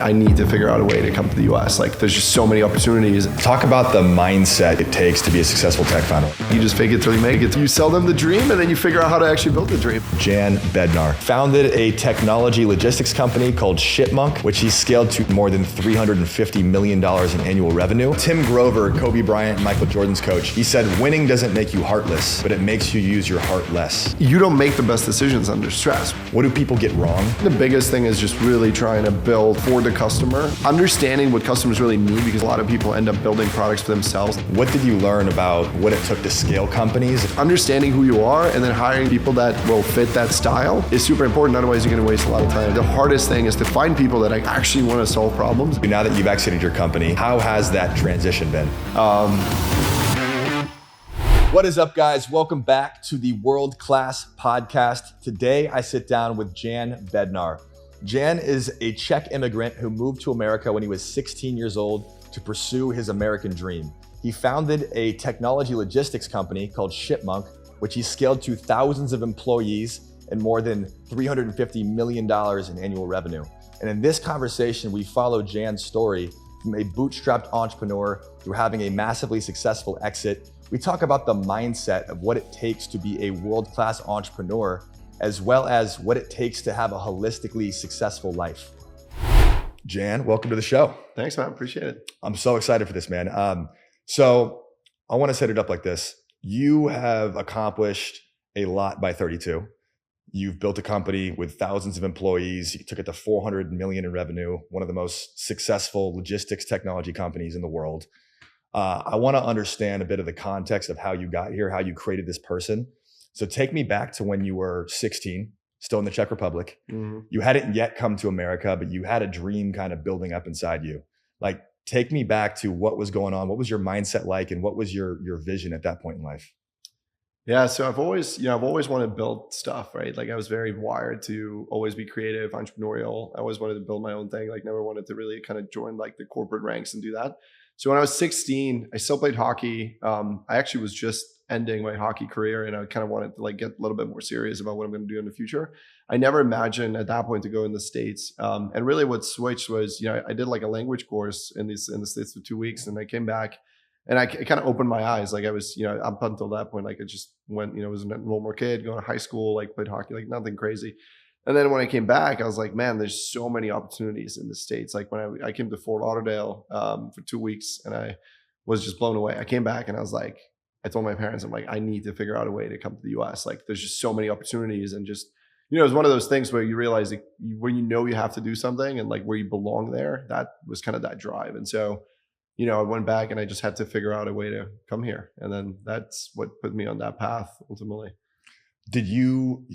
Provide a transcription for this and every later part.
I need to figure out a way to come to the US. Like, there's just so many opportunities. Talk about the mindset it takes to be a successful tech founder. You just fake it till you make it. You sell them the dream and then you figure out how to actually build the dream. Jan Bednar founded a technology logistics company called Shipmonk, which he scaled to more than $350 million in annual revenue. Tim Grover, Kobe Bryant, and Michael Jordan's coach, he said, winning doesn't make you heartless, but it makes you use your heart less. You don't make the best decisions under stress. What do people get wrong? The biggest thing is just really trying to build for the customer, understanding what customers really need, because a lot of people end up building products for themselves. What did you learn about what it took to scale companies? Understanding who you are and then hiring people that will fit that style is super important. Otherwise, you're going to waste a lot of time. The hardest thing is to find people that actually want to solve problems. Now that you've exited your company, how has that transition been? What is up, guys? Welcome back to the World Class Podcast. Today, I sit down with Jan Bednar. Jan is a Czech immigrant who moved to America when he was 16 years old to pursue his American dream. He founded a technology logistics company called Shipmonk, which he scaled to thousands of employees and more than $350 million in annual revenue. And in this conversation, we follow Jan's story from a bootstrapped entrepreneur through having a massively successful exit. We talk about the mindset of what it takes to be a world-class entrepreneur, as well as what it takes to have a holistically successful life. Jan, welcome to the show. Thanks, man. Appreciate it. I'm so excited for this, man. So I want to set it up like this. You have accomplished a lot by 32. You've built a company with thousands of employees. You took it to 400 million in revenue, one of the most successful logistics technology companies in the world. I want to understand a bit of the context of how you got here, how you created this person. So take me back to when you were 16, still in the Czech Republic. Mm-hmm. You hadn't yet come to America, but you had a dream kind of building up inside you. Like, take me back to what was going on. What was your mindset like, and what was your vision at that point in life? Yeah, so I've always wanted to build stuff, right? Like, I was very wired to always be creative, entrepreneurial. I always wanted to build my own thing. Like, never wanted to really kind of join like the corporate ranks and do that. So when I was 16, I still played hockey. I actually was just ending my hockey career, and I kind of wanted to like get a little bit more serious about what I'm going to do in the future. I never imagined at that point to go in the States. And really what switched was, I did like a language course in the States for 2 weeks, and I came back and it kind of opened my eyes. Like, I was, up until that point, like I just went, was a normal kid going to high school, like played hockey, like nothing crazy. And then when I came back, I was like, man, there's so many opportunities in the States. Like when I came to Fort Lauderdale for 2 weeks, and I was just blown away. I came back and I was like, I told my parents, I'm like, I need to figure out a way to come to the US. Like, there's just so many opportunities, and just, it's one of those things where you realize that when you have to do something and like where you belong there, that was kind of that drive. And so, I went back and I just had to figure out a way to come here. And then that's what put me on that path ultimately.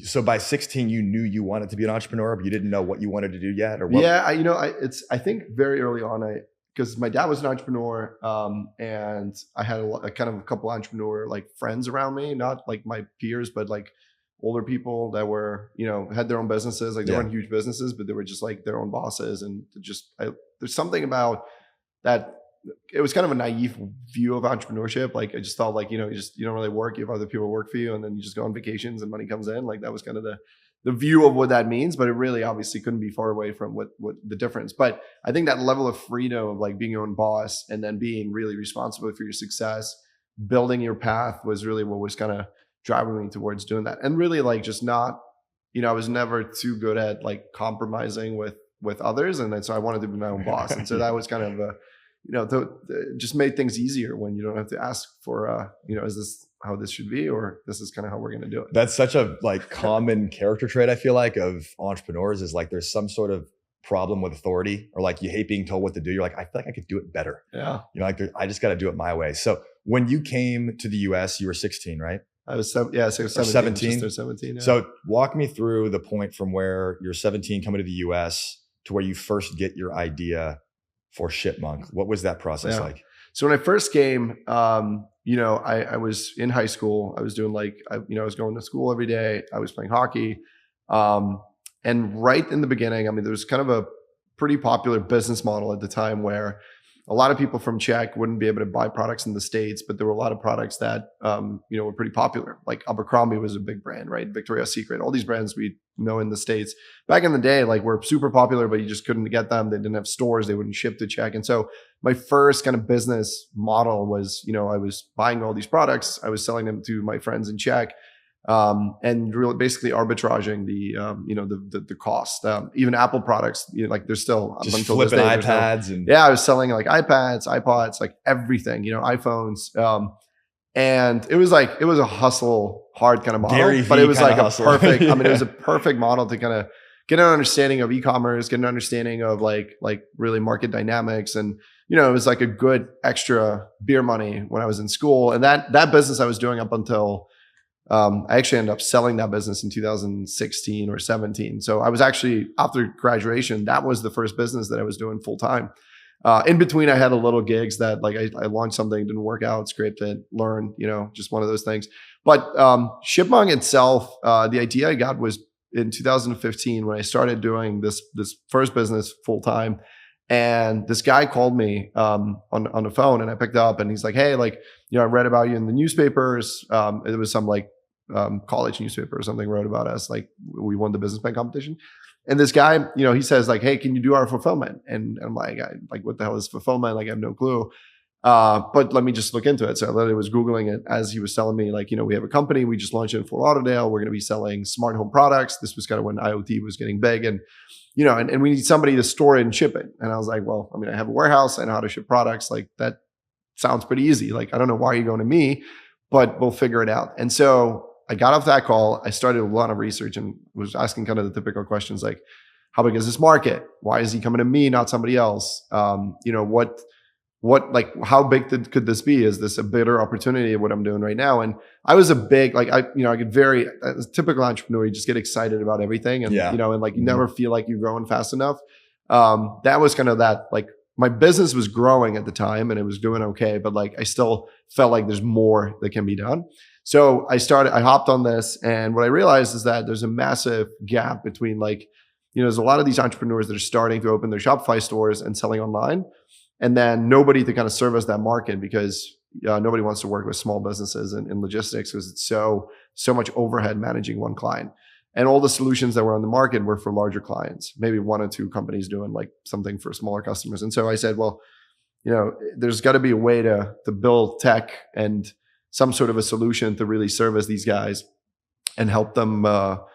So by 16, you knew you wanted to be an entrepreneur, but you didn't know what you wanted to do yet, or what? Yeah, I think very early on, because my dad was an entrepreneur, and I had a couple entrepreneur like friends around me, not like my peers, but like older people that were, had their own businesses. Like, they weren't huge businesses, but they were just like their own bosses. And there's something about that. It was kind of a naive view of entrepreneurship. Like, I just felt like, you don't really work. You have other people work for you, and then you just go on vacations and money comes in. Like, that was kind of the view of what that means, but it really obviously couldn't be far away from what the difference. But I think that level of freedom of like being your own boss and then being really responsible for your success, building your path, was really what was kind of driving me towards doing that. And really like just not, I was never too good at like compromising with others. And then, so I wanted to be my own boss. And so that was kind of just made things easier when you don't have to ask for, is this how this should be, or this is kind of how we're going to do it. That's such a like common character trait, I feel like, of entrepreneurs, is like there's some sort of problem with authority, or like you hate being told what to do. You're like, I feel like I could do it better. Yeah. Like I just got to do it my way. So when you came to the US, you were 16, right? I was 17. Just 17. Yeah. So walk me through the point from where you're 17 coming to the US to where you first get your idea for Shipmonk. What was that process like? So when I first came, I was in high school. I was doing I was going to school every day. I was playing hockey. And right in the beginning, there was kind of a pretty popular business model at the time where a lot of people from Czech wouldn't be able to buy products in the States, but there were a lot of products that, were pretty popular. Like Abercrombie was a big brand, right? Victoria's Secret, all these brands we know in the States. Back in the day, like were super popular, but you just couldn't get them. They didn't have stores. They wouldn't ship to Czech. And so my first kind of business model was, I was buying all these products. I was selling them to my friends in Czech. And really basically arbitraging the cost. Even Apple products, like there's still just until flipping this day, iPads and I was selling like iPads, iPods, like everything, iPhones. And it was a hustle hard kind of model, Gary but it was like a hustle. perfect, Yeah. I mean, it was a perfect model to kind of get an understanding of e-commerce, get an understanding of like really market dynamics. And, it was like a good extra beer money when I was in school. And that business I was doing up until, I actually ended up selling that business in 2016 or 17. So I was actually, after graduation, that was the first business that I was doing full time. In between, I had a little gigs that like I launched something, didn't work out, scraped it, learned, just one of those things. But Shipmonk itself, the idea I got was in 2015 when I started doing this first business full time. And this guy called me on the phone, and I picked up, and he's like, "Hey, like, I read about you in the newspapers. It was some like college newspaper or something wrote about us. Like we won the business plan competition." And this guy, he says like, "Hey, can you do our fulfillment?" And I'm like, what the hell is fulfillment? Like, I have no clue. But let me just look into it. So I literally was Googling it as he was telling me, like, we have a company, we just launched it in Fort Lauderdale. We're going to be selling smart home products. This was kind of when IoT was getting big, and and we need somebody to store it and ship it. And I was like, well, I mean, I have a warehouse, I know how to ship products. Like that sounds pretty easy. Like, I don't know why you're going to me, but we'll figure it out. And so I got off that call. I started a lot of research and was asking kind of the typical questions like, how big is this market? Why is he coming to me, not somebody else? What like how big could this be? Is this a bigger opportunity of what I'm doing right now? And I was a big, like, I get very, as a typical entrepreneur, you just get excited about everything. And, and like, you never feel like you're growing fast enough. That was kind of that, like my business was growing at the time and it was doing okay, but like, I still felt like there's more that can be done. So I hopped on this, and what I realized is that there's a massive gap between like, there's a lot of these entrepreneurs that are starting to open their Shopify stores and selling online, and then nobody to kind of service that market because nobody wants to work with small businesses in logistics because it's so much overhead managing one client. And all the solutions that were on the market were for larger clients, maybe one or two companies doing like something for smaller customers. And so I said, well, there's got to be a way to build tech and some sort of a solution to really service these guys and help them grow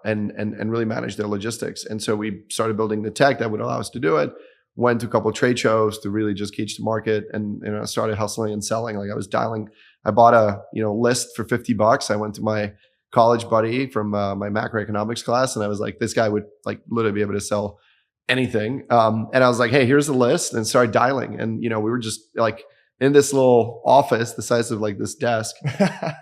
and really manage their logistics. And so we started building the tech that would allow us to do it. Went to a couple of trade shows to really just gauge the market, and I started hustling and selling. Like I bought a list for $50. I went to my college buddy from my macroeconomics class, and I was like, this guy would like literally be able to sell anything. And I was like, hey, here's the list, and started dialing. And we were just like in this little office the size of like this desk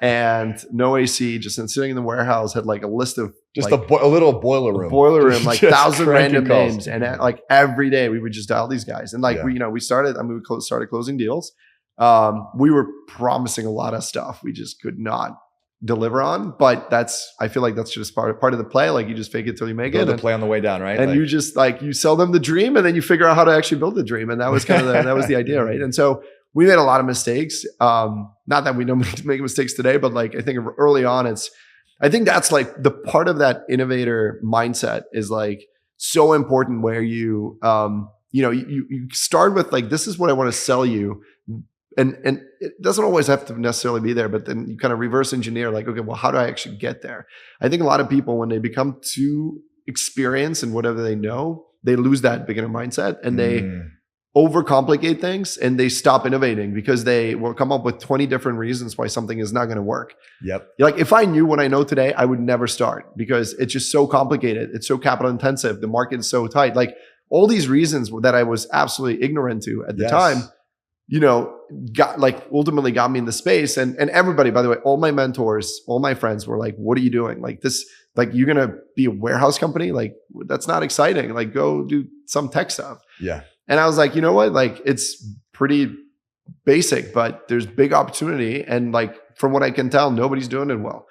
and no AC, just sitting in the warehouse, had like a list of just like, a little boiler room, like 1,000 random calls. names. And like every day we would just dial these guys. And like, we started closing deals. We were promising a lot of stuff we just could not deliver on, but I feel like that's just part of the play. Like you just fake it till you make it. The play on the way down, right? And you just like, you sell them the dream and then you figure out how to actually build the dream. And that was kind of that was the idea, right? And so we made a lot of mistakes. Not that we don't make mistakes today, but like I think early on, I think that's like the part of that innovator mindset is like so important, where you start with like, this is what I want to sell you. And it doesn't always have to necessarily be there, but then you kind of reverse engineer like, okay, well, how do I actually get there? I think a lot of people, when they become too experienced in whatever they know, they lose that beginner mindset and they overcomplicate things and they stop innovating because they will come up with 20 different reasons why something is not going to work. Yep. Like if I knew what I know today, I would never start because it's just so complicated. It's so capital intensive. The market is so tight. Like all these reasons that I was absolutely ignorant to at the time, ultimately got me in the space. And everybody, by the way, all my mentors, all my friends were like, what are you doing? Like this, like you're going to be a warehouse company? Like that's not exciting. Like go do some tech stuff. Yeah. And I was like, you know what? Like it's pretty basic, but there's big opportunity. And like, from what I can tell, nobody's doing it well.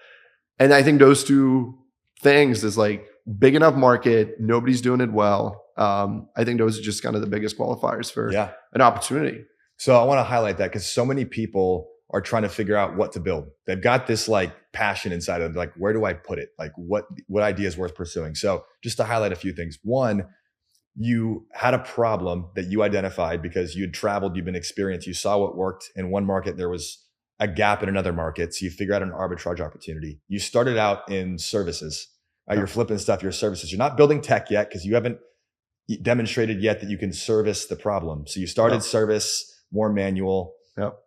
And I think those two things is like big enough market, nobody's doing it well. I think those are just kind of the biggest qualifiers for Yeah. an opportunity. So I want to highlight that because so many people are trying to figure out what to build. They've got this like passion inside of them, like, where do I put it? Like what idea is worth pursuing? So just to highlight a few things. One, you had a problem that you identified because you'd traveled, you've been experienced, you saw what worked in one market, there was a gap in another market. So you figure out an arbitrage opportunity. You started out in services. You're flipping stuff, your services. You're not building tech yet because you haven't demonstrated yet that you can service the problem. So you started service, more manual.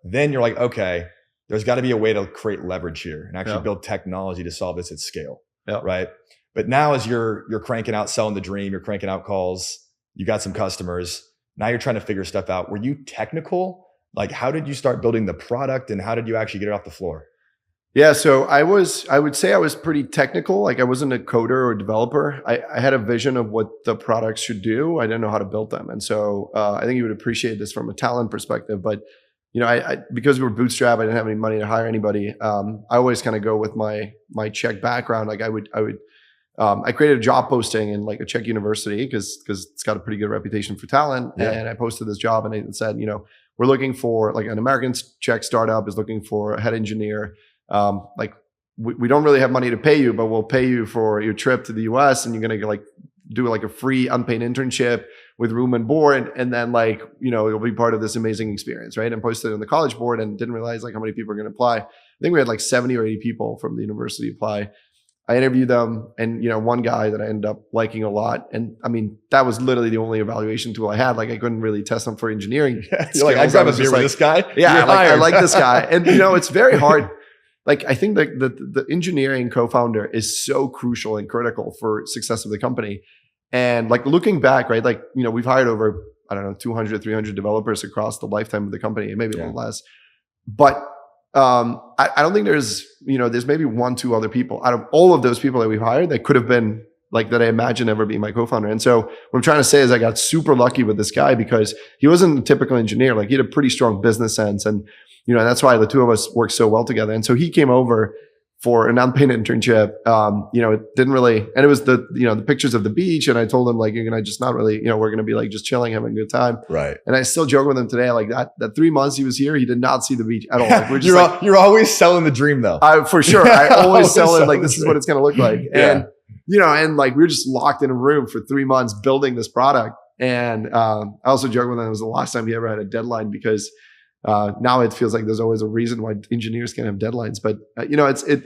Then you're like, okay, there's got to be a way to create leverage here and actually build technology to solve this at scale. Right. But now as you're cranking out, selling the dream, you're cranking out calls, you got some customers. Now you're trying to figure stuff out. Were you technical? Like, how did you start building the product and how did you actually get it off the floor? Yeah, so I would say I was pretty technical. Like I wasn't a coder or developer. I had a vision of what the products should do. I didn't know how to build them. And so I think you would appreciate this from a talent perspective. But I because we were bootstrap, I didn't have any money to hire anybody. I always kind of go with my Czech background. Like I created a job posting in like a Czech university because it's got a pretty good reputation for talent. And I posted this job and it said, we're looking for like an American Czech startup is looking for a head engineer. Like we don't really have money to pay you, but we'll pay you for your trip to the US and you're going to like do like a free unpaid internship with room and board. And then like, you'll be part of this amazing experience. Right. And posted it on the college board and didn't realize like how many people are going to apply. I think we had like 70 or 80 people from the university apply. I interviewed them and, one guy that I ended up liking a lot. And I mean, that was literally the only evaluation tool I had. Like I couldn't really test them for engineering. You're like, I grab a beer with this guy. Yeah. I like this guy. And, it's very hard. Like I think that the engineering co-founder is so crucial and critical for success of the company. And like looking back, right? Like, we've hired over, 200, 300 developers across the lifetime of the company, maybe a little less. But I don't think there's maybe 1, 2 other people out of all of those people that we've hired that could have been like that I imagine ever being my co-founder. And so what I'm trying to say is I got super lucky with this guy because he wasn't a typical engineer. Like he had a pretty strong business sense. And that's why the two of us worked so well together. And so he came over for an unpaid internship. It didn't really, and it was the pictures of the beach. And I told him like, you're going to just not really, we're going to be like just chilling, having a good time. Right. And I still joke with him today, like that 3 months he was here, he did not see the beach at all. Like, we're just you're always selling the dream though. For sure. I always sell it like, this is what it's going to look like. And, and like, we were just locked in a room for 3 months building this product. And I also joke with him, it was the last time he ever had a deadline because now it feels like there's always a reason why engineers can't have deadlines. But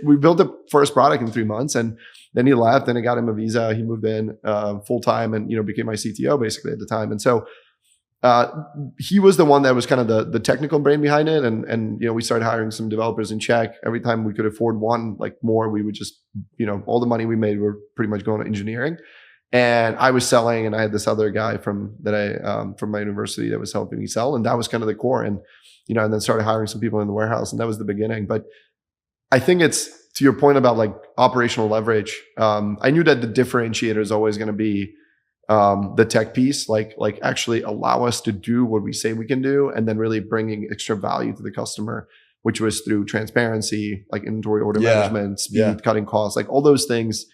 we built the first product in 3 months, and then he left, and I got him a visa. He moved in full time, and became my CTO basically at the time. And so he was the one that was kind of the technical brain behind it. And we started hiring some developers in Czech. Every time we could afford one, like more, we would just all the money we made were pretty much going to engineering. And I was selling, and I had this other guy from my university that was helping me sell, and that was kind of the core. And and then started hiring some people in the warehouse, and that was the beginning. But I think it's to your point about like operational leverage. I knew that the differentiator is always going to be the tech piece, like actually allow us to do what we say we can do, and then really bringing extra value to the customer, which was through transparency, like inventory order management, speed, cutting costs, like all those things.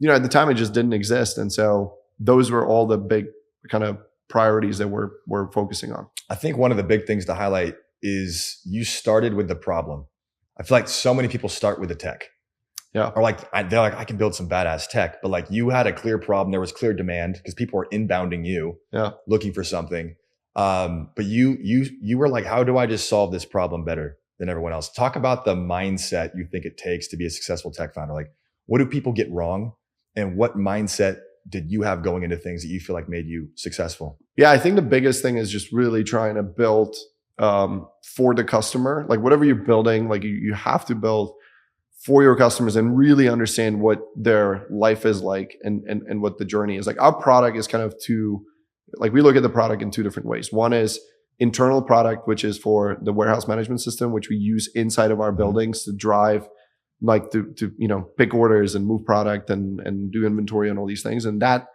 At the time it just didn't exist. And so those were all the big kind of priorities that we're focusing on. I think one of the big things to highlight is you started with the problem. I feel like so many people start with the tech. Yeah. Or they're like, I can build some badass tech, but like you had a clear problem. There was clear demand because people were inbounding you, looking for something. But you were like, how do I just solve this problem better than everyone else? Talk about the mindset you think it takes to be a successful tech founder. Like, what do people get wrong? And what mindset did you have going into things that you feel like made you successful? Yeah, I think the biggest thing is just really trying to build for the customer. Like whatever you're building, like you have to build for your customers and really understand what their life is like and what the journey is. Like our product is kind of we look at the product in 2 different ways. One is internal product, which is for the warehouse management system, which we use inside of our buildings to drive like to pick orders and move product and do inventory and all these things. And that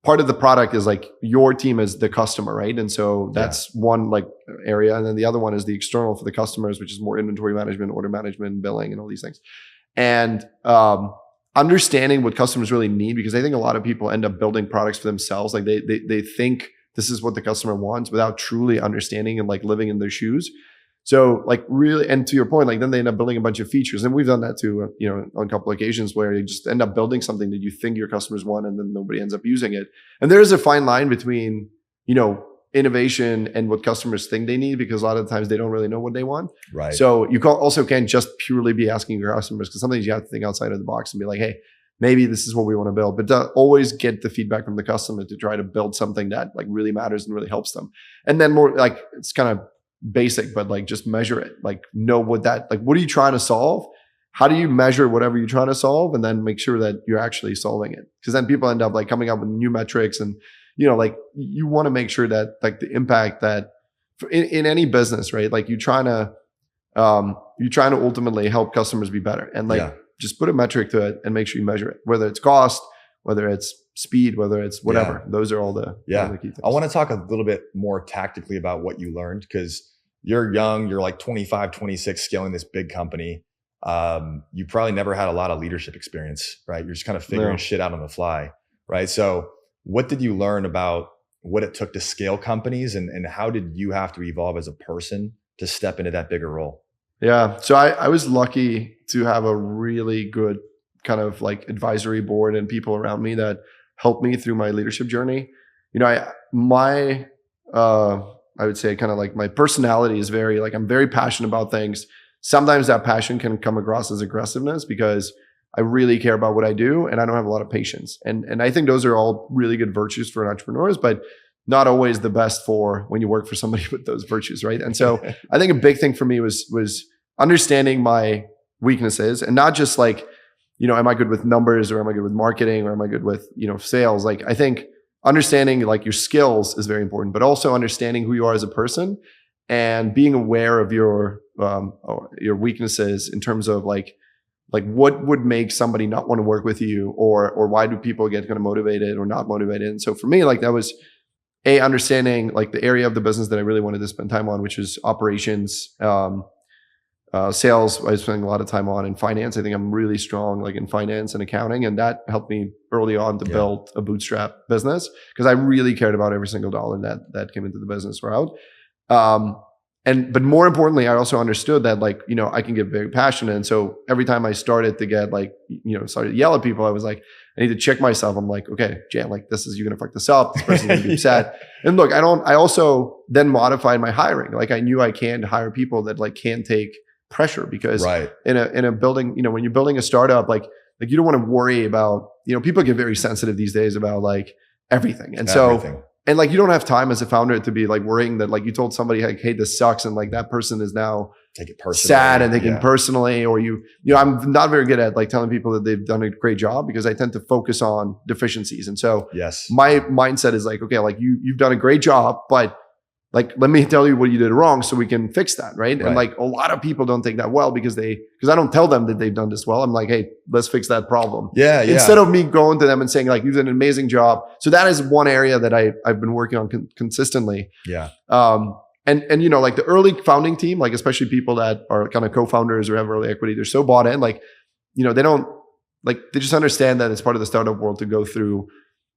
part of the product is like your team is the customer, right? And so that's one like area. And then the other one is the external for the customers, which is more inventory management, order management, billing, and all these things. And understanding what customers really need, because I think a lot of people end up building products for themselves. Like they think this is what the customer wants without truly understanding and like living in their shoes. So like really, and to your point, like then they end up building a bunch of features. And we've done that too, on a couple of occasions where you just end up building something that you think your customers want and then nobody ends up using it. And there is a fine line between, innovation and what customers think they need, because a lot of the times they don't really know what they want. Right. So you also can't just purely be asking your customers, because sometimes you have to think outside of the box and be like, hey, maybe this is what we want to build, but always get the feedback from the customer to try to build something that like really matters and really helps them. And then more like, it's kind of basic, but like just measure it, like know what are you trying to solve? How do you measure whatever you're trying to solve? And then make sure that you're actually solving it. Because then people end up like coming up with new metrics, and like you want to make sure that like the impact that in any business, right? Like you're trying to ultimately help customers be better, and like just put a metric to it and make sure you measure it, whether it's cost, whether it's speed, whether it's whatever. Those are all the key things. I want to talk a little bit more tactically about what you learned, because you're young, you're like 25, 26, scaling this big company. You probably never had a lot of leadership experience, right? You're just kind of figuring shit out on the fly, right? So what did you learn about what it took to scale companies, and how did you have to evolve as a person to step into that bigger role? Yeah. So I was lucky to have a really good kind of like advisory board and people around me that helped me through my leadership journey. I would say kind of like my personality is very like, I'm very passionate about things. Sometimes that passion can come across as aggressiveness because I really care about what I do and I don't have a lot of patience. And I think those are all really good virtues for entrepreneurs, but not always the best for when you work for somebody with those virtues, right? And so I think a big thing for me was understanding my weaknesses, and not just like, am I good with numbers, or am I good with marketing, or am I good with, sales? Like I think understanding like your skills is very important, but also understanding who you are as a person and being aware of your weaknesses in terms of like what would make somebody not want to work with you, or why do people get kind of motivated or not motivated? And so for me, like that was understanding like the area of the business that I really wanted to spend time on, which is operations, sales. I was spending a lot of time on, in finance. I think I'm really strong like in finance and accounting, and that helped me early on to build a bootstrap business, because I really cared about every single dollar that came into the business route. But more importantly, I also understood that like, I can get very passionate. And so every time I started to get like, started to yell at people, I was like, I need to check myself. I'm like, okay, Jan, like you're going to fuck this up. This person's going to be upset. And look, I also then modified my hiring. Like I knew I can't hire people that like can't take pressure, because in a building, when you're building a startup, like you don't want to worry about, people get very sensitive these days about like everything. And so, and like, you don't have time as a founder to be like worrying that like you told somebody like, hey, this sucks. And like that person is now take it personally, sad and taking it personally, or I'm not very good at like telling people that they've done a great job, because I tend to focus on deficiencies. And so my mindset is like, okay, like you've done a great job, but like, let me tell you what you did wrong so we can fix that. Right. And like a lot of people don't take that well, because I don't tell them that they've done this well. I'm like, hey, let's fix that problem. Instead of me going to them and saying like, you did an amazing job. So that is one area that I've been working on consistently. And like the early founding team, like especially people that are kind of co-founders or have early equity, they're so bought in, like, they don't like, they just understand that it's part of the startup world to go through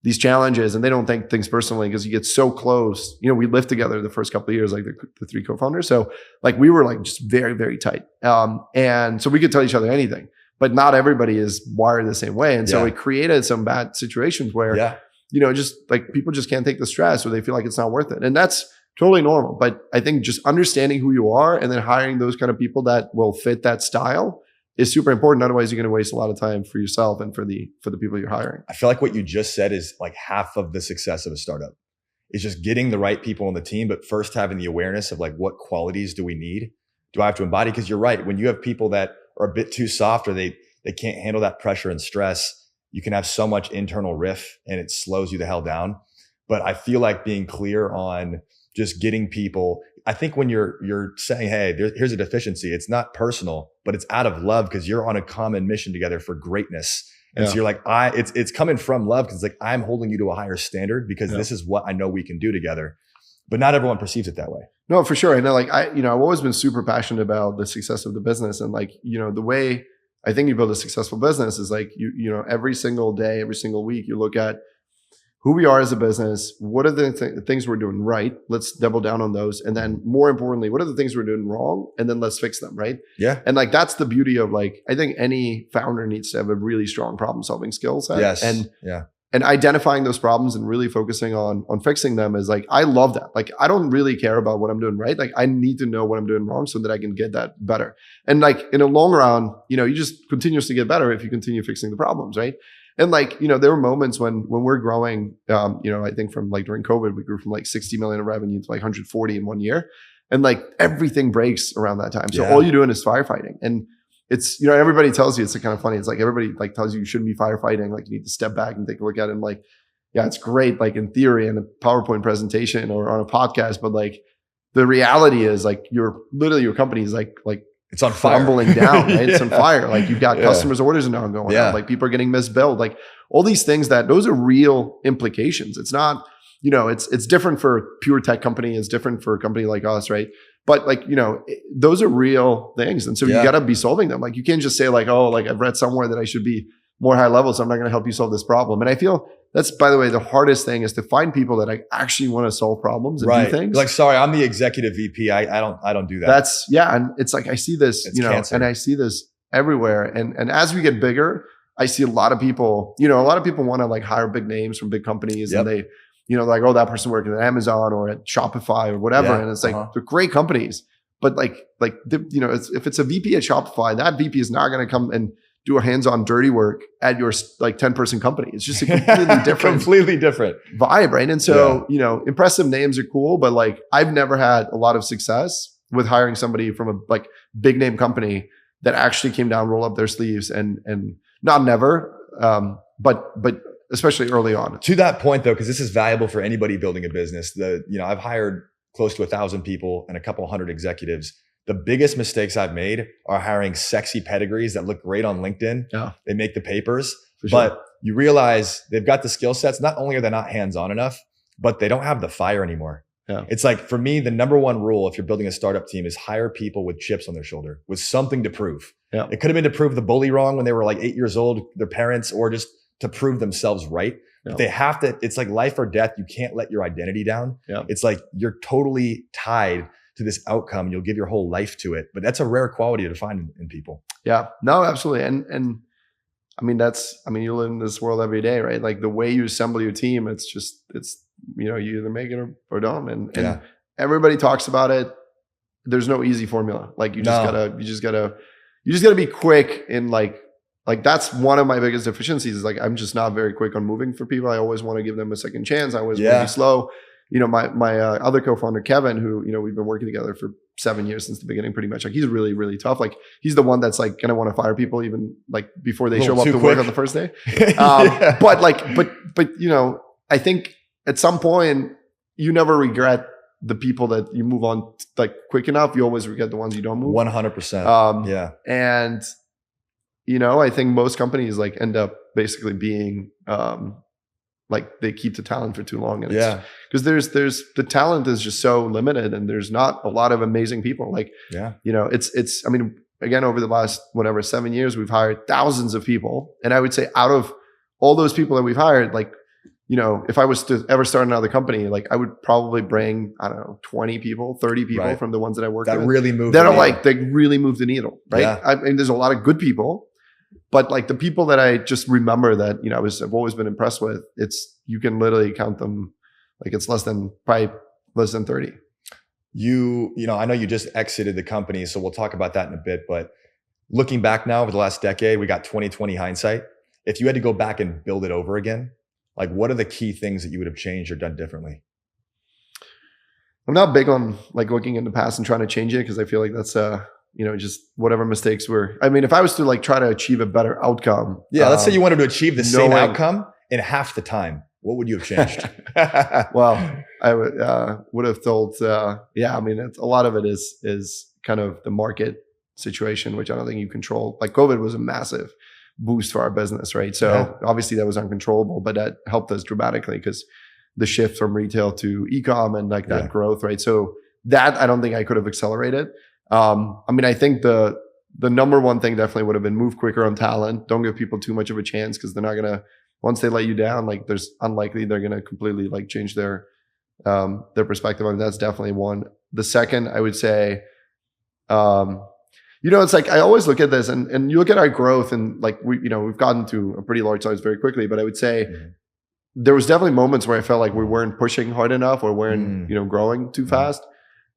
these challenges, and they don't take things personally, because you get so close. We lived together the first couple of years, like the three co-founders. So like we were like just very, very tight. And so we could tell each other anything, but not everybody is wired the same way. And so it created some bad situations where, just like people just can't take the stress, or they feel like it's not worth it. And that's totally normal. But I think just understanding who you are and then hiring those kind of people that will fit that style is super important. Otherwise, you're going to waste a lot of time for yourself and for the people you're hiring. I feel like what you just said is like half of the success of a startup. It's just getting the right people on the team, but first having the awareness of like, what qualities do we need? Do I have to embody? Because you're right. When you have people that are a bit too soft, or they can't handle that pressure and stress, you can have so much internal riff and it slows you the hell down. But I feel like being clear on just getting people, I think when you're saying, hey, here's a deficiency, it's not personal, but it's out of love, because you're on a common mission together for greatness. And so you're like, it's coming from love, because it's like, I'm holding you to a higher standard, because this is what I know we can do together. But not everyone perceives it that way. No, for sure. I know, like I've always been super passionate about the success of the business, and like, the way I think you build a successful business is like you know, every single day, every single week, you look at who we are as a business. What are the things we're doing right? Let's double down on those. And then more importantly, what are the things we're doing wrong? And then let's fix them, right? Yeah. And like, that's the beauty of like, I think any founder needs to have a really strong problem solving skill set. Yes. And identifying those problems and really focusing on fixing them is like, I love that. Like, I don't really care about what I'm doing right. Like, I need to know what I'm doing wrong so that I can get that better. And like, in a long run, you know, you just continuously get better if you continue fixing the problems, right? And like, you know, there were moments when we're growing, you know, I think from like during COVID, we grew from like 60 million in revenue to like 140 in 1 year. And like everything breaks around that time. So all you're doing is firefighting. And it's, you know, everybody tells you, it's kind of funny. It's like everybody like tells you shouldn't be firefighting. Like you need to step back and take a look at it. And like, yeah, it's great. Like in theory in a PowerPoint presentation or on a podcast, but like the reality is like your company is like it's on fire, crumbling down, right? It's on fire. Like you've got customers' orders now going out. Like people are getting misbilled. Like all these things those are real implications. It's not, you know, it's different for a pure tech company. It's different for a company like us, right? But like, you know, those are real things. And so you got to be solving them. Like you can't just say like, oh, like I've read somewhere that I should be more high level, so I'm not going to help you solve this problem. And I feel that's, by the way, the hardest thing is to find people that actually want to solve problems and do things. Like, sorry, I'm the executive VP. I don't do that. That's and it's like I see this, you know, cancer. And I see this everywhere. And as we get bigger, I see a lot of people, you know, a lot of people want to like hire big names from big companies, and they, you know, like, oh, that person working at Amazon or at Shopify or whatever, and it's like they're great companies, but you know, if it's a VP at Shopify, that VP is not going to come and do a hands-on dirty work at your like 10-person company. It's just a completely different vibe, right? And so, you know, impressive names are cool, but like I've never had a lot of success with hiring somebody from a like big name company that actually came down, roll up their sleeves and not never, but especially early on. To that point though, because this is valuable for anybody building a business. You know, I've hired close to 1,000 people and a couple hundred executives. The biggest mistakes I've made are hiring sexy pedigrees that look great on LinkedIn. They make the papers, but you realize they've got the skill sets. Not only are they not hands-on enough, but they don't have the fire anymore. It's like, for me, the number one rule, if you're building a startup team, is hire people with chips on their shoulder, with something to prove. It could have been to prove the bully wrong when they were like 8 years old, their parents, or just to prove themselves right. But they have to, it's like life or death. You can't let your identity down. It's like you're totally tied to this outcome. You'll give your whole life to it, but that's a rare quality to find in people. Yeah, no, absolutely. And I mean, you live in this world every day, right? Like the way you assemble your team, it's, you know, you either make it or don't. And everybody talks about it. There's no easy formula. Like you just gotta be quick in like that's one of my biggest deficiencies is like, I'm just not very quick on moving for people. I always want to give them a second chance. I always want to be slow. You know, my other co-founder, Kevin, who, you know, we've been working together for 7 years since the beginning, pretty much. Like he's really, really tough. Like he's the one that's like going to want to fire people even like before they show up to work on the first day. But you know, I think at some point you never regret the people that you move on like quick enough. You always regret the ones you don't move. 100%. And you know, I think most companies like end up basically being, like they keep the talent for too long. And because there's the talent is just so limited and there's not a lot of amazing people. Like, you know, I mean, again, over the last, 7 years, we've hired thousands of people. And I would say out of all those people that we've hired, like, you know, if I was to ever start another company, like I would probably bring, I don't know, 20 people, 30 people from the ones that I worked with. That really move the needle, right? I mean, there's a lot of good people. But like the people that I just remember that, you know, I've always been impressed with, you can literally count them, like it's probably less than 30. You know, I know you just exited the company, so we'll talk about that in a bit, but looking back now over the last decade, we got 2020 hindsight. If you had to go back and build it over again, like what are the key things that you would have changed or done differently? I'm not big on like looking in the past and trying to change it because I feel like that's you know, just whatever mistakes were. I mean, if I was to like try to achieve a better outcome. Let's say you wanted to achieve the same outcome in half the time. What would you have changed? Well, I would have told, I mean, a lot of it is kind of the market situation, which I don't think you control. Like COVID was a massive boost for our business, right? So obviously that was uncontrollable, but that helped us dramatically because the shift from retail to e-com and like that growth, right? So that I don't think I could have accelerated. I mean, I think the the number one thing definitely would have been move quicker on talent. Don't give people too much of a chance because they're not going to, once they let you down, like there's unlikely they're going to completely like change their perspective. I mean, that's definitely one. The second, I would say, it's like, I always look at this and you look at our growth and like we've gotten to a pretty large size very quickly, but I would say there was definitely moments where I felt like we weren't pushing hard enough or weren't, growing too fast.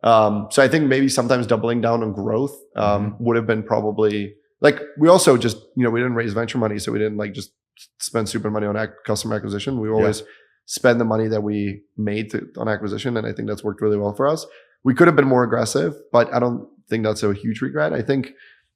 So I think maybe sometimes doubling down on growth would have been probably like, we also just, we didn't raise venture money. So we didn't like just spend super money on customer acquisition. We always spend the money that we made on acquisition. And I think that's worked really well for us. We could have been more aggressive, but I don't think that's a huge regret. I think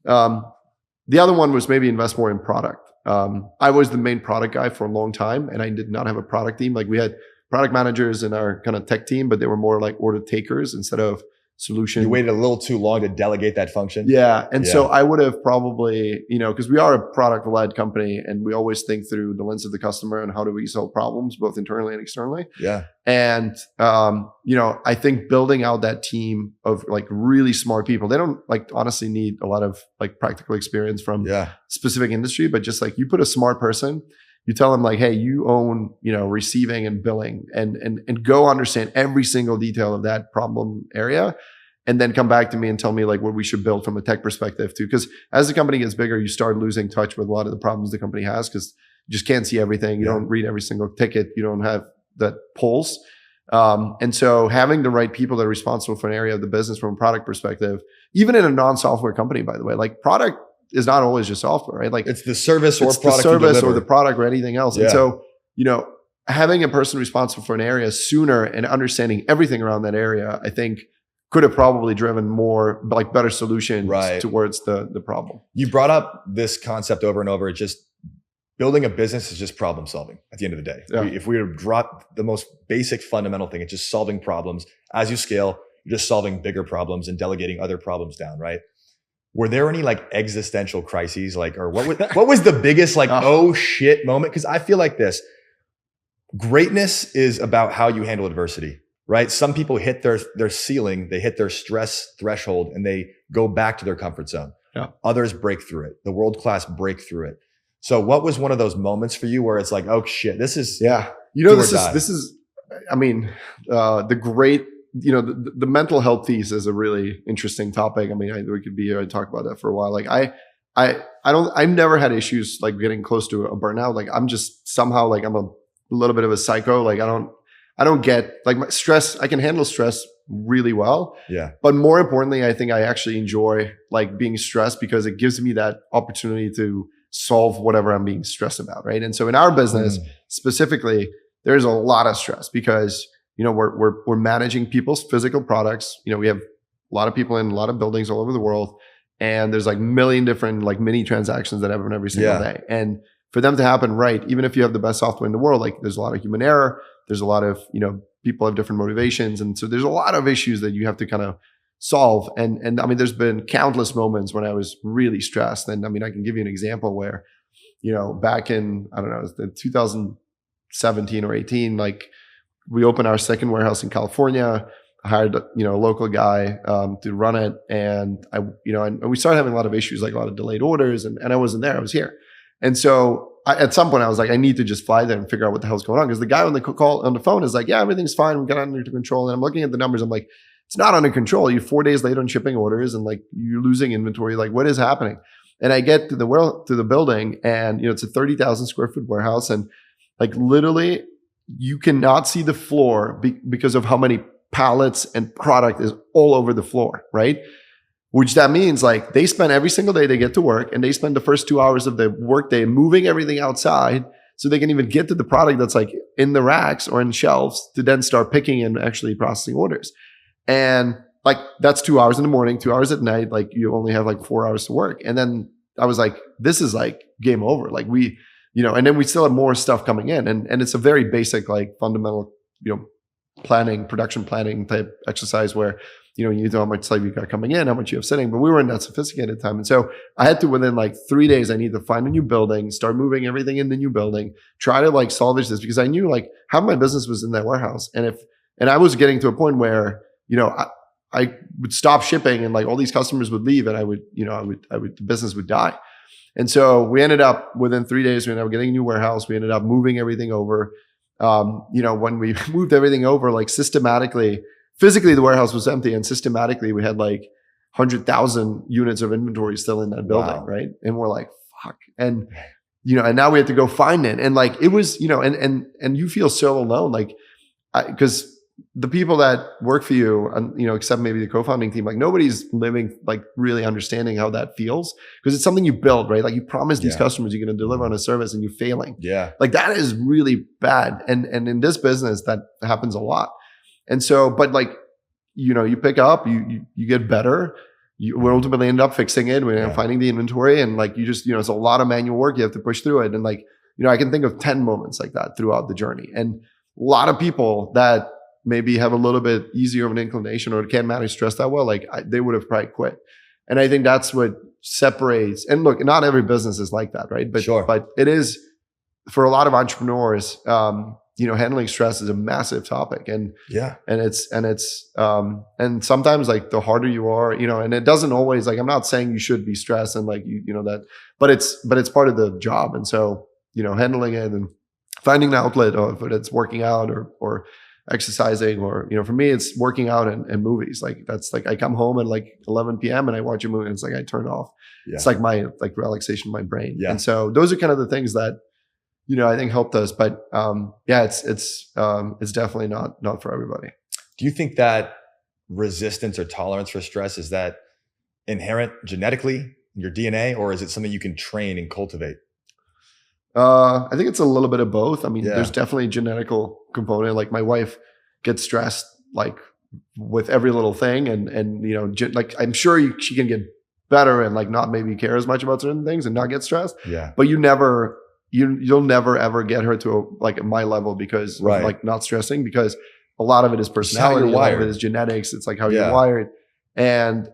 the other one was maybe invest more in product. I was the main product guy for a long time and I did not have a product team. Like we had product managers in our kind of tech team, but they were more like order takers instead of solution. You waited a little too long to delegate that function. Yeah. And so I would have probably, because we are a product-led company and we always think through the lens of the customer and how do we solve problems both internally and externally. Yeah. And, I think building out that team of like really smart people, they don't like honestly need a lot of like practical experience from specific industry, but just like you put a smart person, you tell them like, hey, you own, receiving and billing and go understand every single detail of that problem area. And then come back to me and tell me like what we should build from a tech perspective too. Because as the company gets bigger, you start losing touch with a lot of the problems the company has because you just can't see everything. You don't read every single ticket. You don't have that pulse. And so having the right people that are responsible for an area of the business from a product perspective, even in a non-software company, by the way, like product is not always just software, right? Like it's the service or product, the service or the product or anything else. And so, having a person responsible for an area sooner and understanding everything around that area, I think could have probably driven more like better solutions towards the problem. You brought up this concept over and over. It's just building a business is just problem solving at the end of the day. Yeah. If we were to drop the most basic fundamental thing, it's just solving problems. As you scale, you're just solving bigger problems and delegating other problems down, right? Were there any like existential crises, like, or what was the biggest like, oh shit moment? Because I feel like this, greatness is about how you handle adversity, right? Some people hit their ceiling, they hit their stress threshold and they go back to their comfort zone. Yeah. Others break through it. The world-class break through it. So what was one of those moments for you where it's like, oh shit, this is, this is, I mean, the great, the mental health piece is a really interesting topic. I mean, we could be here and talk about that for a while. Like I've never had issues like getting close to a burnout. Like I'm just somehow like, I'm a little bit of a psycho. Like I don't get like my stress. I can handle stress really well. Yeah. But more importantly, I think I actually enjoy like being stressed because it gives me that opportunity to solve whatever I'm being stressed about. Right. And so in our business specifically, there's a lot of stress because we're managing people's physical products. We have a lot of people in a lot of buildings all over the world, and there's like a million different like mini transactions that happen every single day. And for them to happen right, even if you have the best software in the world, like there's a lot of human error. There's a lot of people have different motivations, and so there's a lot of issues that you have to kind of solve. And I mean, there's been countless moments when I was really stressed. And I mean, I can give you an example where, back in I don't know, 2017 or 18, like. We opened our second warehouse in California. I hired, a local guy to run it, and and we started having a lot of issues, like a lot of delayed orders, and I wasn't there. I was here, and so at some point I was like, I need to just fly there and figure out what the hell's going on because the guy on the phone is like, yeah, everything's fine, we got it under control. And I'm looking at the numbers, I'm like, it's not under control. You're 4 days late on shipping orders, and like you're losing inventory. Like what is happening? And I get to the building, and it's a 30,000 square foot warehouse, and like literally. You cannot see the floor because of how many pallets and product is all over the floor, right? Which that means like they spend every single day they get to work and they spend the first 2 hours of the workday moving everything outside so they can even get to the product that's like in the racks or in shelves to then start picking and actually processing orders. And like that's 2 hours in the morning, 2 hours at night, like you only have like 4 hours to work. And then I was like, this is like game over. Like and then we still have more stuff coming in, and it's a very basic, like fundamental, production planning type exercise where, you know how much slave you got coming in, how much you have sitting, but we were in that sophisticated time. And so I had to, within like 3 days, I need to find a new building, start moving everything in the new building, try to like salvage this because I knew like half my business was in that warehouse. And I was getting to a point where, I would stop shipping and like all these customers would leave and the business would die. And so we ended up within 3 days, we ended up getting a new warehouse. We ended up moving everything over. When we moved everything over, like systematically, physically the warehouse was empty and systematically we had like 100,000 units of inventory still in that building. Wow. Right. And we're like, fuck. And, and now we have to go find it. And like, it was, and you feel so alone, like, because the people that work for you, except maybe the co-founding team, like nobody's living, like really understanding how that feels because it's something you build, right? Like you promise these customers you're going to deliver on a service and you're failing. Yeah. Like that is really bad. And in this business that happens a lot. And so, but like, you pick up, you get better. We ultimately end up fixing it. We end up finding the inventory and like, you just, it's a lot of manual work. You have to push through it. And like, I can think of 10 moments like that throughout the journey. And a lot of people that maybe have a little bit easier of an inclination or can't manage stress that well, like they would have probably quit. And I think that's what separates, and look, not every business is like that, right? But, but it is for a lot of entrepreneurs, handling stress is a massive topic. And and sometimes like the harder you are, and it doesn't always, like, I'm not saying you should be stressed and like, that, but it's part of the job. And so, handling it and finding an outlet, or if it's working out or exercising, or for me it's working out and movies. Like that's like I come home at like 11 p.m. and I watch a movie and it's like I turn off. It's like my relaxation of my brain. And so those are kind of the things that I think helped us. But it's definitely not for everybody. Do you think that resistance or tolerance for stress, is that inherent genetically in your DNA, or is it something you can train and cultivate? I think it's a little bit of both. I mean, there's definitely a genetical component. Like my wife gets stressed like with every little thing, and like I'm sure she can get better and like not maybe care as much about certain things and not get stressed. Yeah. But you'll never ever get her to like my level because of like not stressing, because a lot of it is personality, a lot of it is genetics. It's like how you're wired, and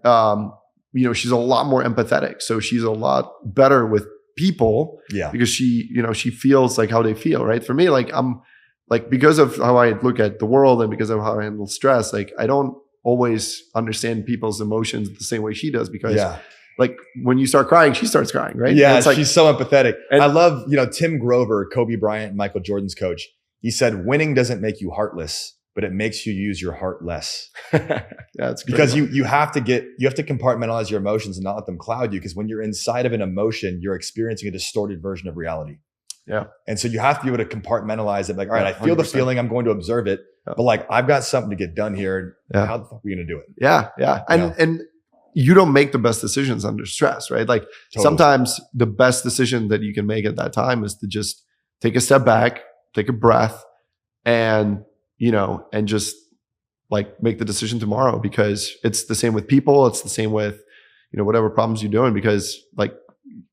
she's a lot more empathetic, so she's a lot better with people because she feels like how they feel, right? For me, like I'm like, because of how I look at the world and because of how I handle stress, like I don't always understand people's emotions the same way she does, because like when you start crying, she starts crying, right? Yeah, it's like, she's so empathetic. And I love, Tim Grover, Kobe Bryant and Michael Jordan's coach. He said, winning doesn't make you heartless, but it makes you use your heart less. It's because you have to compartmentalize your emotions and not let them cloud you. Because when you're inside of an emotion, you're experiencing a distorted version of reality. Yeah. And so you have to be able to compartmentalize it. Like, all right, I feel 100%. The feeling, I'm going to observe it, but like, I've got something to get done here. How the fuck are we going to do it? Yeah. And you don't make the best decisions under stress, right? Like sometimes the best decision that you can make at that time is to just take a step back, take a breath, and just like make the decision tomorrow, because it's the same with people. It's the same with, whatever problems you're doing, because like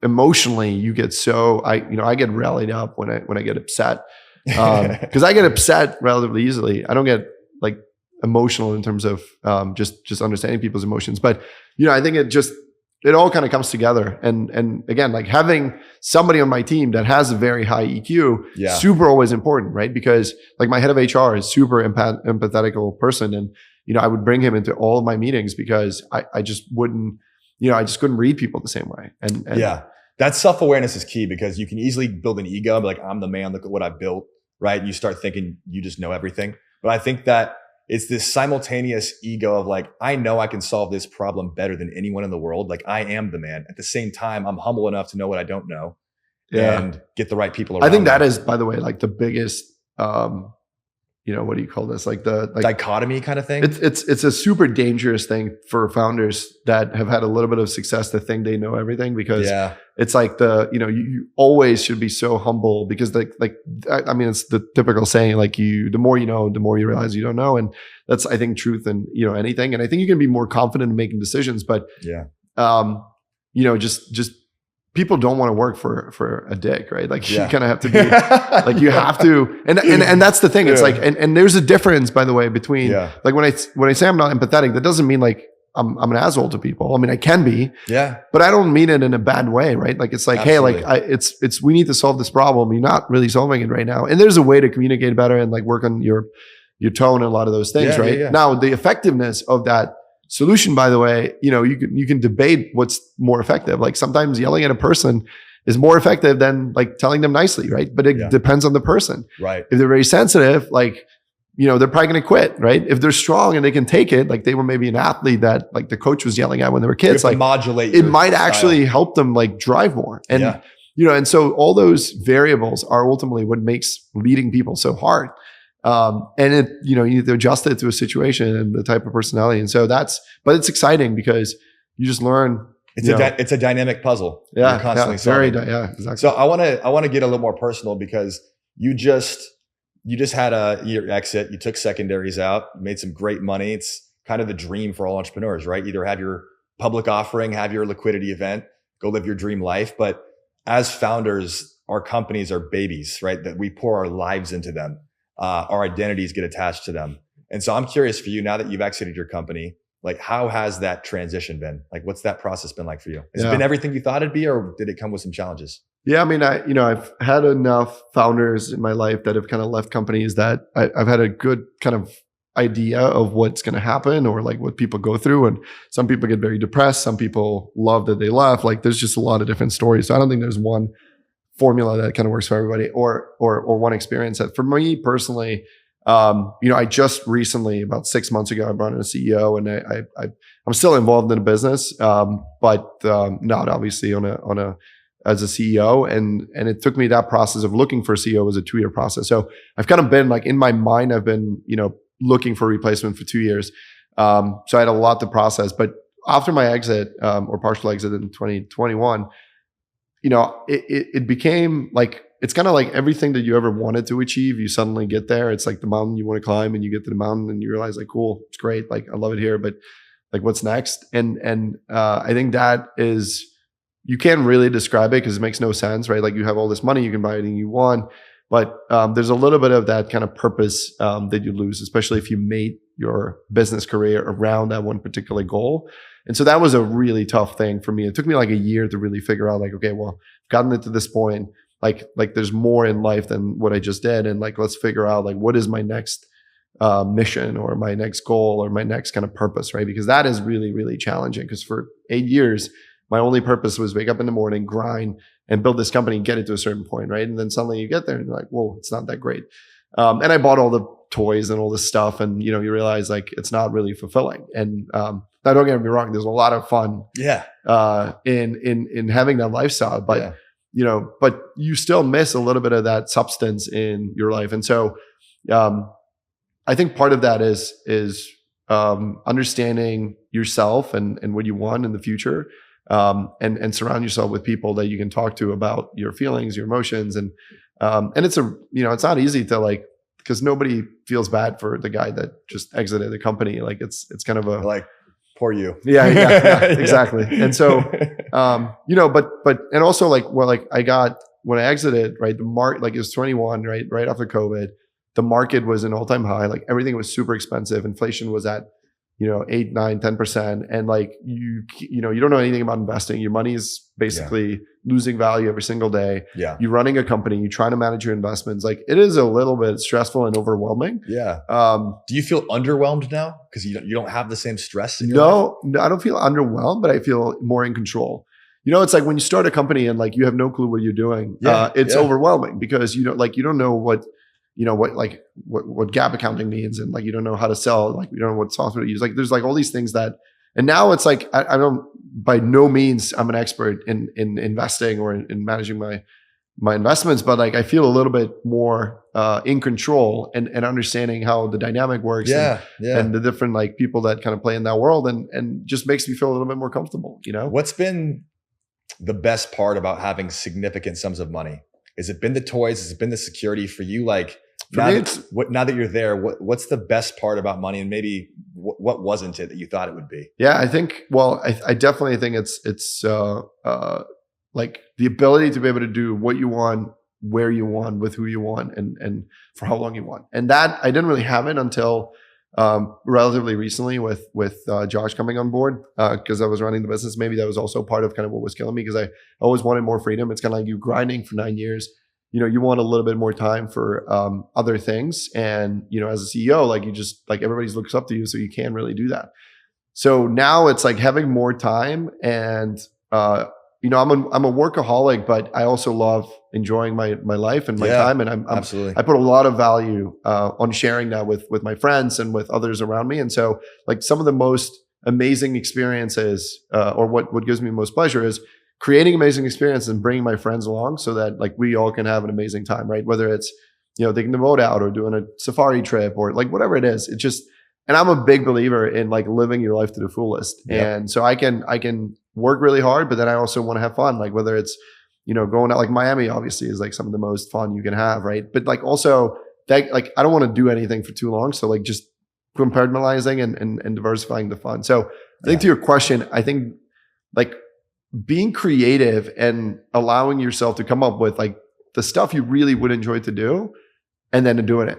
emotionally you get so, I get rallied up when I get upset, because I get upset relatively easily. I don't get like emotional in terms of just understanding people's emotions. But, I think it all kind of comes together. And again, like having somebody on my team that has a very high EQ, super always important, right? Because like my head of HR is super empathetical person. And, I would bring him into all of my meetings because I just wouldn't, I just couldn't read people the same way. And that self-awareness is key, because you can easily build an ego, be like, I'm the man, look at what I built, right? And you start thinking you just know everything. But I think that it's this simultaneous ego of like, I know I can solve this problem better than anyone in the world. Like I am the man. At the same time, I'm humble enough to know what I don't know and get the right people around. I think that is, by the way, like the biggest, what do you call this? Like the dichotomy kind of thing. It's a super dangerous thing for founders that have had a little bit of success to think they know everything, because it's like you always should be so humble, because I mean, it's the typical saying, like the more you know, the more you realize you don't know. And that's, I think, truth in, anything. And I think you can be more confident in making decisions, but just people don't want to work for a dick, right? Like you kind of have to be like, you have to, and that's the thing. It's like, and there's a difference, by the way, between like when I say I'm not empathetic, that doesn't mean like I'm an asshole to people. I mean, I can be, but I don't mean it in a bad way, right? Like it's like, hey, like it's we need to solve this problem. You're not really solving it right now, and there's a way to communicate better and like work on your tone and a lot of those things, right? Now, the effectiveness of that solution, by the way, you can debate what's more effective. Like sometimes yelling at a person is more effective than like telling them nicely, right? But it depends on the person. Right. If they're very sensitive, like, they're probably going to quit, right? If they're strong and they can take it, like they were maybe an athlete that like the coach was yelling at when they were kids, like modulate. It might actually help them like drive more. And and so all those variables are ultimately what makes leading people so hard. And it, you need to adjust it to a situation and the type of personality. And so but it's exciting because you just learn. It's a dynamic puzzle. Yeah. You're constantly solving. Exactly. So I want to get a little more personal because you just had your exit. You took secondaries out, made some great money. It's kind of the dream for all entrepreneurs, right? Either have your public offering, have your liquidity event, go live your dream life. But as founders, our companies are babies, right? That we pour our lives into them. Our identities get attached to them. And so I'm curious for you, now that you've exited your company, like how has that transition been? Like what's that process been like for you? Has it been everything you thought it'd be, or did it come with some challenges? Yeah, I mean, I've had enough founders in my life that have kind of left companies that I've had a good kind of idea of what's going to happen or like what people go through. And some people get very depressed. Some people love that they left. Like there's just a lot of different stories. So I don't think there's one formula that kind of works for everybody or one experience. That for me personally, I just recently, about 6 months ago, I brought in a CEO, and I'm still involved in the business, but not obviously as a CEO. And it took me that process of looking for a CEO was a 2-year process. So I've kind of been like in my mind, I've been, looking for a replacement for 2 years. So I had a lot to process, but after my exit, or partial exit in 2021, it became like, it's kind of like everything that you ever wanted to achieve, you suddenly get there. It's like the mountain you want to climb, and you get to the mountain and you realize like, cool, it's great. Like I love it here, but like what's next? And I think that is, you can't really describe it because it makes no sense, right? Like you have all this money, you can buy anything you want, but there's a little bit of that kind of purpose that you lose, especially if you made your business career around that one particular goal. And so that was a really tough thing for me. It took me like a year to really figure out like, okay, well, I've gotten it to this point. Like there's more in life than what I just did. And like, let's figure out like, what is my next mission or my next goal or my next kind of purpose, right? Because that is really, really challenging. Because for 8 years, my only purpose was wake up in the morning, grind, and build this company and get it to a certain point, right? And then suddenly you get there and you're like, whoa, it's not that great. And I bought all the toys and all this stuff, and you realize like it's not really fulfilling. And now don't get me wrong, there's a lot of fun, in having that lifestyle, but but you still miss a little bit of that substance in your life. And so, I think part of that is understanding yourself and what you want in the future. And surround yourself with people that you can talk to about your feelings, your emotions. And it's it's not easy to like, because nobody feels bad for the guy that just exited the company. Like it's kind of like, poor you. Yeah, exactly. And so, but and also like, well, like I got, when I exited, right, the market, like it was 21, right after COVID, the market was an all-time high. Like everything was super expensive. Inflation was at 8, 9, 10%. And like, you don't know anything about investing. Your money is basically losing value every single day. Yeah. You're running a company, you're trying to manage your investments. Like it is a little bit stressful and overwhelming. Yeah. Do you feel underwhelmed now? Because you don't have the same stress in your life? No, I don't feel underwhelmed, but I feel more in control. It's like when you start a company and like, you have no clue what you're doing. It's overwhelming because you don't know what GAAP accounting means, and like you don't know how to sell, like you don't know what software to use. Like there's like all these things that, and now it's like I don't, by no means I'm an expert in investing or in managing my investments, but like I feel a little bit more in control and understanding how the dynamic works and the different like people that kind of play in that world, and just makes me feel a little bit more comfortable. What's been the best part about having significant sums of money? Has it been the toys? Has it been the security for you? Like now that you're there, what's the best part about money, and maybe what wasn't it that you thought it would be? Yeah, I think, well, I definitely think it's like the ability to be able to do what you want, where you want, with who you want, and for how long you want. And that I didn't really have it until relatively recently with Josh coming on board, because I was running the business. Maybe that was also part of kind of what was killing me, because I always wanted more freedom. It's kind of like you grinding for 9 years. You want a little bit more time for other things. And, as a CEO, like you just, like everybody looks up to you, so you can really do that. So now it's like having more time and, I'm a workaholic, but I also love enjoying my life and my time. And absolutely. I put a lot of value on sharing that with my friends and with others around me. And so like some of the most amazing experiences or what gives me most pleasure is creating amazing experiences and bringing my friends along so that like we all can have an amazing time, right? Whether it's, taking the boat out or doing a safari trip or like whatever it is, and I'm a big believer in like living your life to the fullest. Yep. And so I can work really hard, but then I also want to have fun. Like whether it's, going out, like Miami obviously is like some of the most fun you can have. Right. But like also that, like, I don't want to do anything for too long. So like just compartmentalizing and diversifying the fun. So I think to your question, I think like being creative and allowing yourself to come up with like the stuff you really would enjoy to do and then doing it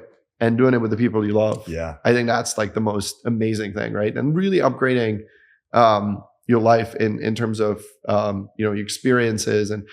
with the people you love. Yeah. I think that's like the most amazing thing, right? And really upgrading your life in terms of your experiences and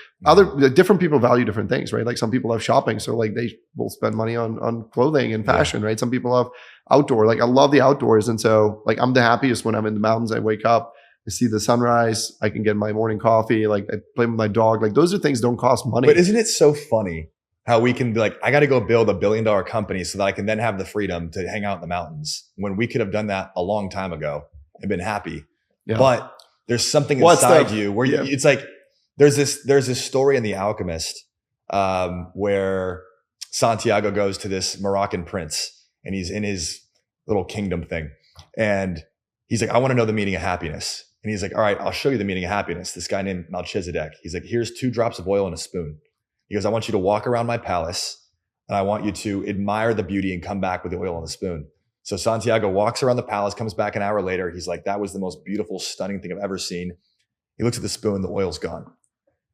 different people value different things, right? Like some people love shopping, so like they will spend money on clothing and fashion, right? Some people love outdoor. Like I love the outdoors, and so like I'm the happiest when I'm in the mountains. I wake up, I see the sunrise, I can get my morning coffee, like I play with my dog. Like those are things that don't cost money. But isn't it so funny how we can be like, I got to go build $1 billion company so that I can then have the freedom to hang out in the mountains when we could have done that a long time ago and been happy. Yeah. But there's something inside you where it's like, there's this story in The Alchemist where Santiago goes to this Moroccan prince and he's in his little kingdom thing. And he's like, I want to know the meaning of happiness. And he's like, all right, I'll show you the meaning of happiness. This guy named Melchizedek. He's like, here's 2 drops of oil in a spoon. He goes, I want you to walk around my palace and I want you to admire the beauty and come back with the oil in the spoon. So Santiago walks around the palace, comes back an hour later. He's like, that was the most beautiful, stunning thing I've ever seen. He looks at the spoon, the oil's gone.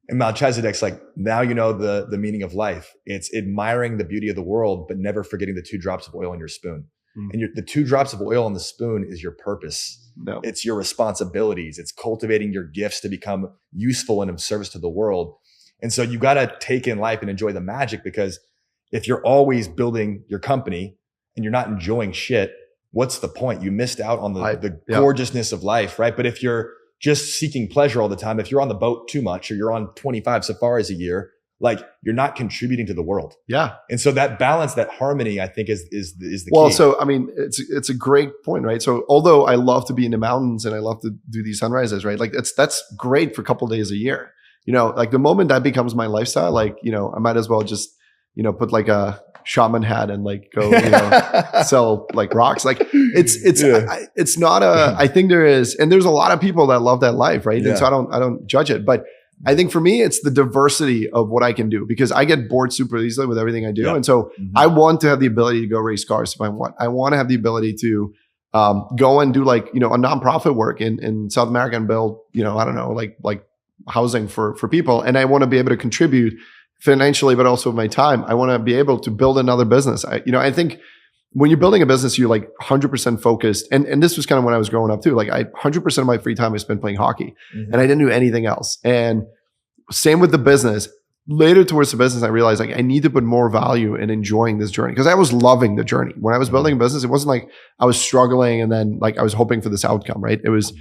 And Melchizedek's like, now you know the meaning of life. It's admiring the beauty of the world, but never forgetting the 2 drops of oil in your spoon. And the 2 drops of oil in the spoon is your purpose. No. It's your responsibilities. It's cultivating your gifts to become useful and of service to the world. And so you got to take in life and enjoy the magic, because if you're always building your company and you're not enjoying shit, what's the point? You missed out on the gorgeousness of life, right? But if you're just seeking pleasure all the time, if you're on the boat too much or you're on 25 safaris a year, like you're not contributing to the world. Yeah. And so that balance, that harmony, I think is the key. Well, so I mean, it's a great point, right? So although I love to be in the mountains and I love to do these sunrises, right? Like that's great for a couple of days a year. Like the moment that becomes my lifestyle, like, I might as well just, put like a shaman hat and like go, sell like rocks. Like it's not I think there's a lot of people that love that life. Right. Yeah. And so I don't judge it, but I think for me, it's the diversity of what I can do, because I get bored super easily with everything I do. Yeah. And so I want to have the ability to go race cars if I want. I want to have the ability to go and do like, a nonprofit work in South America and build, I don't know, like housing for people. And I want to be able to contribute financially, but also with my time. I want to be able to build another business. I think when you're building a business, you're like 100% focused. And this was kind of when I was growing up too. Like 100% of my free time I spent playing hockey, and I didn't do anything else. And same with the business. Later towards the business, I realized like I need to put more value in enjoying this journey, because I was loving the journey. When I was building a business, it wasn't like I was struggling and then like I was hoping for this outcome, right? It was,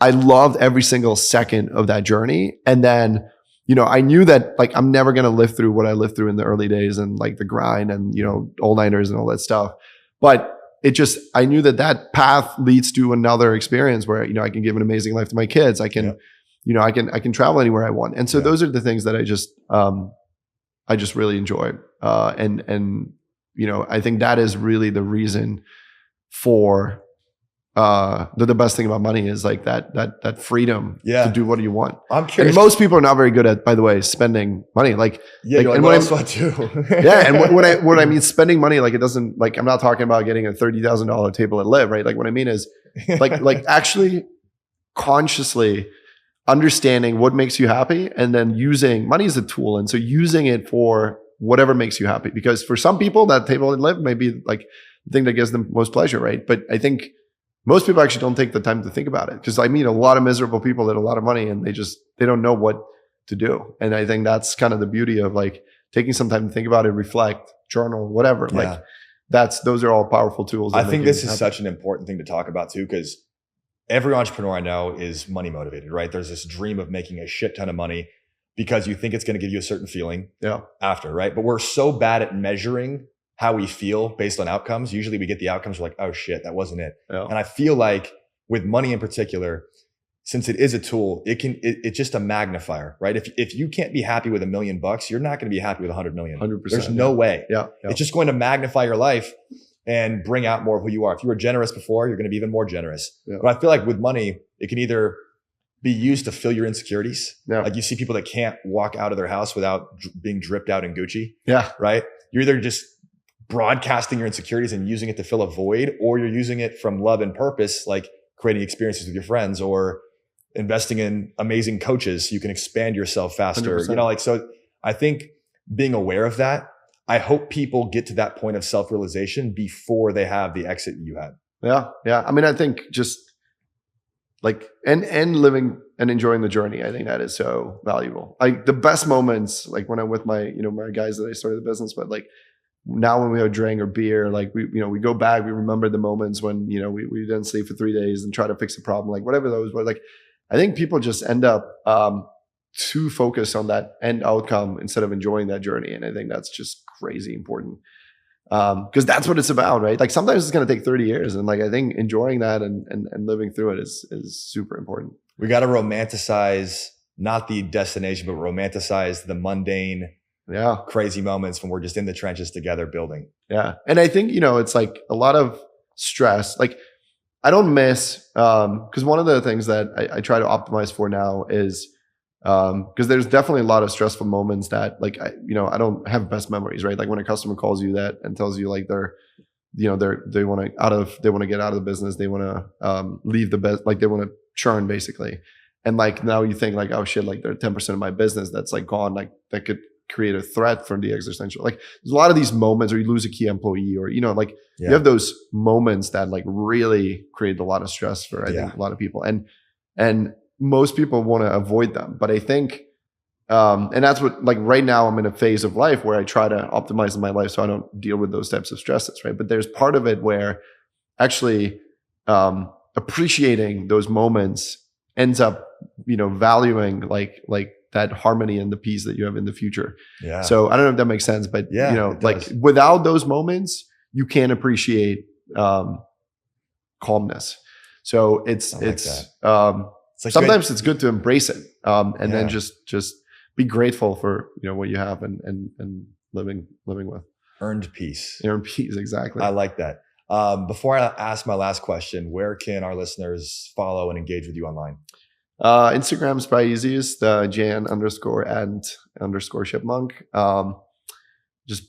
I loved every single second of that journey. And then, I knew that like I'm never going to live through what I lived through in the early days and like the grind and, all-nighters and all that stuff. But I knew that path leads to another experience where, I can give an amazing life to my kids. I can, I can travel anywhere I want. And so those are the things that I just really enjoy. And I think that is really the reason for the best thing about money is like that freedom to do what you want. I'm curious. And most people are not very good at, by the way, spending money. Like, and what else do I do? And when I mean spending money, like it doesn't, like I'm not talking about getting a $30,000 table at Live, right? Like what I mean is like actually consciously understanding what makes you happy and then using money as a tool. And so using it for whatever makes you happy, because for some people that table at Live may be like the thing that gives them most pleasure, right? But I think most people actually don't take the time to think about it, because I meet a lot of miserable people that have a lot of money and they don't know what to do. And I think that's kind of the beauty of like taking some time to think about it, reflect, journal, whatever. Yeah. Like those are all powerful tools. I think this is such an important thing to talk about too, because every entrepreneur I know is money motivated, right? There's this dream of making a shit ton of money because you think it's going to give you a certain feeling after, right? But we're so bad at measuring how we feel based on outcomes. Usually we get the outcomes, we're like, oh shit, that wasn't it. And I feel like with money in particular, since it is a tool, it's just a magnifier, right? If you can't be happy with $1 million, you're not going to be happy with 100 million. 100%. There's no way. Yeah. It's just going to magnify your life and bring out more of who you are. If you were generous before, you're going to be even more generous. But I feel like with money, it can either be used to fill your insecurities. Like you see people that can't walk out of their house without being dripped out in Gucci. Right? You're either just broadcasting your insecurities and using it to fill a void, or you're using it from love and purpose, like creating experiences with your friends or investing in amazing coaches so you can expand yourself faster. 100%. You know, like, so I think being aware of that, I hope people get to that point of self-realization before they have the exit you had. Yeah. I mean, I think just like, and living and enjoying the journey. I think that is so valuable. Like the best moments, like when I'm with my, my guys that I started the business, but like now when we have a drink or beer, like we go back, we remember the moments when, we didn't sleep for 3 days and try to fix the problem, like whatever those were. Like, I think people just end up too focused on that end outcome instead of enjoying that journey. And I think that's just crazy important. Because that's what it's about, right? Like sometimes it's going to take 30 years. And like, I think enjoying that and living through it is super important. We got to romanticize, not the destination, but romanticize the mundane, crazy moments when we're just in the trenches together building. Yeah. And I think, it's like a lot of stress. Like I don't miss, because one of the things that I try to optimize for now is, because there's definitely a lot of stressful moments that like, I don't have best memories, right? Like when a customer calls you that and tells you like they want to get out of the business. They want to, leave the best, like they want to churn basically. And like, now you think like, oh shit, like they're 10% of my business that's like gone, like that could create a threat from the existential. Like there's a lot of these moments where you lose a key employee or, you have those moments that like really create a lot of stress for, I think, a lot of people. And most people want to avoid them. But I think, and that's what, like right now I'm in a phase of life where I try to optimize my life so I don't deal with those types of stresses, right? But there's part of it where actually appreciating those moments ends up, valuing like that harmony and the peace that you have in the future. Yeah. So I don't know if that makes sense, but like without those moments, you can't appreciate calmness. So it's sometimes it's good to embrace it and then just be grateful for what you have and living with earned peace. Earned peace, exactly. I like that. Before I ask my last question, where can our listeners follow and engage with you online? Instagram is probably easiest. Jan_and_Shipmonk. Just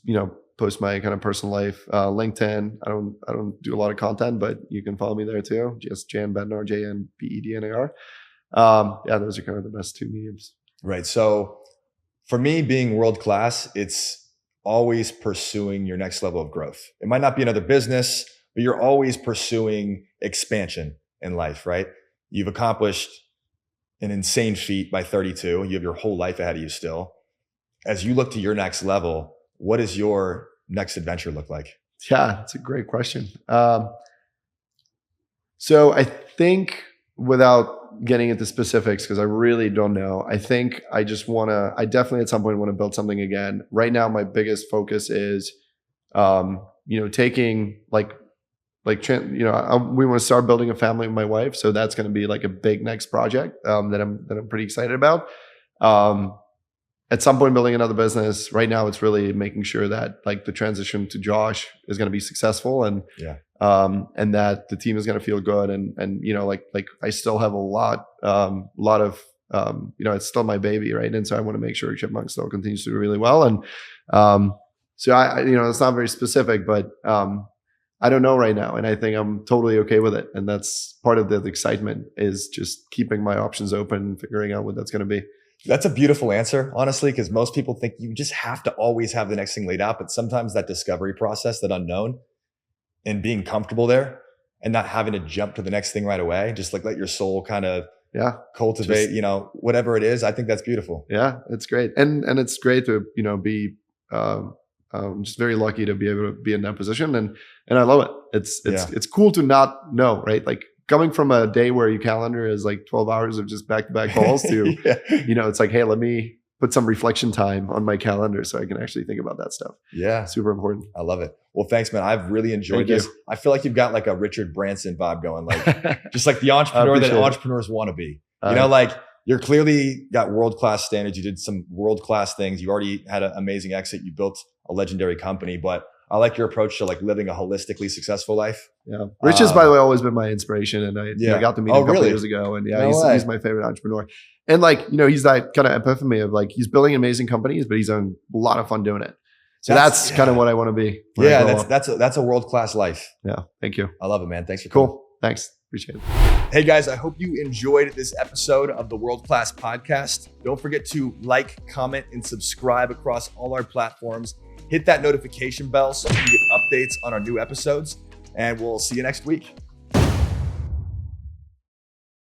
post my kind of personal life. LinkedIn. I don't do a lot of content, but you can follow me there too. Just Jan Bednar, JanBednar. Those are kind of the best two mediums. Right. So for me, being world class, it's always pursuing your next level of growth. It might not be another business, but you're always pursuing expansion in life, right? You've accomplished an insane feat by 32. You have your whole life ahead of you still. As you look to your next level, what does your next adventure look like? Yeah, it's a great question. So I think without getting into specifics, because I really don't know, I think I definitely at some point want to build something again. Right now, my biggest focus is, taking we want to start building a family with my wife. So that's going to be like a big next project that I'm pretty excited about. At some point building another business. Right now it's really making sure that like the transition to Josh is going to be successful and that the team is going to feel good and like I still have a lot of it's still my baby, right? And so I want to make sure Shipmonk still continues to do really well. And so I it's not very specific, but I don't know right now. And I think I'm totally okay with it. And that's part of the excitement is just keeping my options open and figuring out what that's going to be. That's a beautiful answer, honestly, because most people think you just have to always have the next thing laid out. But sometimes that discovery process, that unknown, and being comfortable there and not having to jump to the next thing right away, just like let your soul kind of cultivate, whatever it is. I think that's beautiful. Yeah, it's great. And it's great to, be just very lucky to be able to be in that position. And I love it. It's cool to not know, right? Like coming from a day where your calendar is like 12 hours of just back-to-back calls to, it's like, hey, let me put some reflection time on my calendar so I can actually think about that stuff. Yeah. Super important. I love it. Well, thanks, man. I've really enjoyed this. I feel like you've got like a Richard Branson vibe going, like just like the entrepreneur that entrepreneurs want to be. Like you're clearly got world-class standards. You did some world-class things. You already had an amazing exit. You built a legendary company, but I like your approach to like living a holistically successful life. Yeah. Rich has, by the way, always been my inspiration. And I got to meet him a couple years ago. And he's my favorite entrepreneur. And like, he's that kind of epiphany of like, he's building amazing companies, but he's having a lot of fun doing it. So that's kind of what I want to be. Yeah. That's a world-class life. Yeah. Thank you. I love it, man. Thanks for coming. Cool. Thanks. Appreciate it. Hey guys, I hope you enjoyed this episode of the World Class Podcast. Don't forget to like, comment, and subscribe across all our platforms. Hit that notification bell so you can get updates on our new episodes, and we'll see you next week.